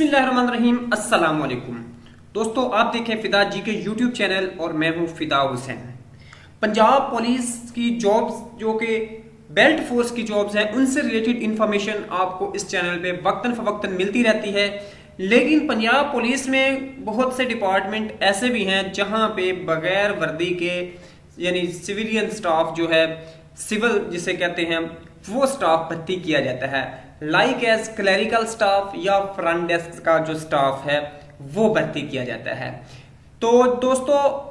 बिस्मिल्लाहिर्रहमानिर्रहीम अस्सलाम वालेकुम। दोस्तों, आप देखें फिदा जी के यूट्यूब चैनल और मैं हूं फिदा हुसैन। पंजाब पुलिस की जॉब्स जो कि बेल्ट फोर्स की जॉब्स हैं उनसे रिलेटेड इंफॉर्मेशन आपको इस चैनल पे वक्तन फवक्तन मिलती रहती है। लेकिन पंजाब पुलिस में बहुत से डिपार्टमेंट ऐसे भी हैं जहां पे बगैर वर्दी के यानी सिविलियन स्टाफ जो है, सिविल जिसे कहते हैं, वो स्टाफ भर्ती किया जाता है। लाइक एज क्लरिकल स्टाफ या फ्रंट डेस्क का जो स्टाफ है वो भर्ती किया जाता है। तो दोस्तों,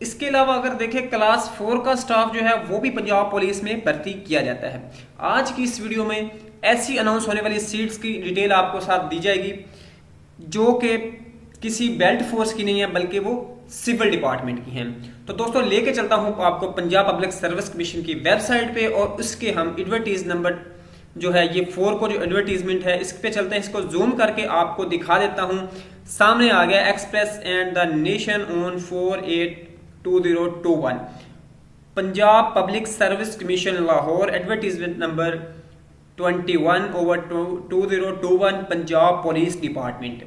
इसके अलावा अगर देखें क्लास 4 का स्टाफ जो है वो भी पंजाब पुलिस में भर्ती किया जाता है। आज की इस वीडियो में ऐसी अनाउंस होने वाली सीट्स की डिटेल आपको साथ दी जाएगी जो कि किसी बेल्ट फोर्स की नहीं है बल्कि वो सिविल डिपार्टमेंट की हैं। तो दोस्तों, लेके चलता हूं आपको पंजाब पब्लिक सर्विस कमीशन की वेबसाइट पे और उसके हम एडवर्टीज नंबर जो है ये 4 को जो एडवर्टीजमेंट है इस पे चलते हैं। इसको जूम करके आपको दिखा देता हूं। सामने आ गया express and the nation on 482021 Punjab public service commission Lahore advertisement number 21/2021 Punjab police department.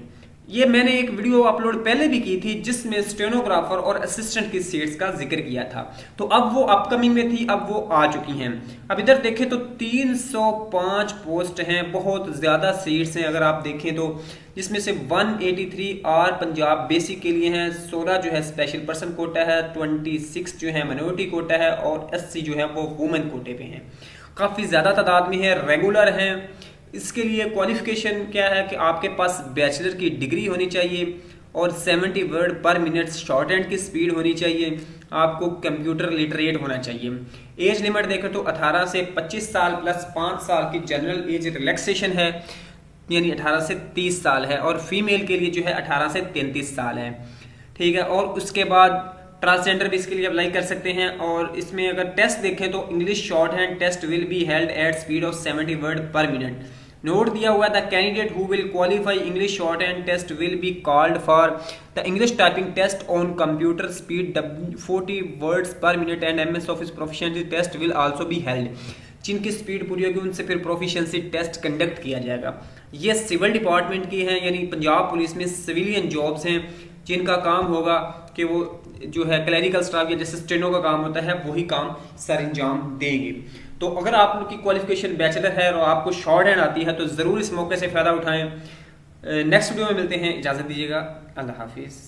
ये मैंने एक वीडियो अपलोड पहले भी की थी जिसमें स्टेनोग्राफर और असिस्टेंट की सीट्स का जिक्र किया था। तो अब वो अपकमिंग में थी, अब वो आ चुकी हैं। अब इधर देखें तो 305 पोस्ट हैं, बहुत ज़्यादा सीट्स हैं अगर आप देखें तो, जिसमें से 183 आर पंजाब बेसिक के लिए हैं, 16 जो है स्पेशल पर्सन कोटा है, 26 जो है माइनॉरिटी कोटा है और 80 जो है वो वुमेन कोटे पे हैं। काफ़ी ज़्यादा तादाद में है, रेगुलर हैं। इसके लिए क्वालिफिकेशन क्या है कि आपके पास बैचलर की डिग्री होनी चाहिए और 70 word per minute short hand की स्पीड होनी चाहिए। आपको कंप्यूटर लिटरेट होना चाहिए। एज लिमिट देखें तो 18 से 25 साल प्लस 5 साल की जनरल एज रिलैक्सेशन है, यानी 18 से 30 साल है, और फीमेल के लिए जो है 18 से 33 साल है। ठीक है, और उसके बाद ट्रांसजेंडर भी इसके लिए अप्लाई कर सकते हैं। और इसमें अगर टेस्ट देखें तो English shorthand test will be held at speed of 70 word per minute. Note दिया हुआ the candidate who will qualify English shorthand test will be called for the English typing test on computer speed 40 words per minute and MS office proficiency test will also be held. जिनकी speed पूरी होगी उनसे फिर proficiency test conduct किया जाएगा। ये civil department की हैं, यानी पंजाब पुलिस में सिविलियन जॉब्स हैं जिनका काम होगा कि वो जो है क्लरिकल स्टाफ या जैसे स्टेनो का काम होता है वही काम सर अंजाम देंगे। तो अगर आप लोग की क्वालिफिकेशन बैचलर है और आपको शॉर्ट हैंड आती है तो ज़रूर इस मौके से फ़ायदा उठाएं। नेक्स्ट वीडियो में मिलते हैं, इजाज़त दीजिएगा, अल्लाह हाफिज़।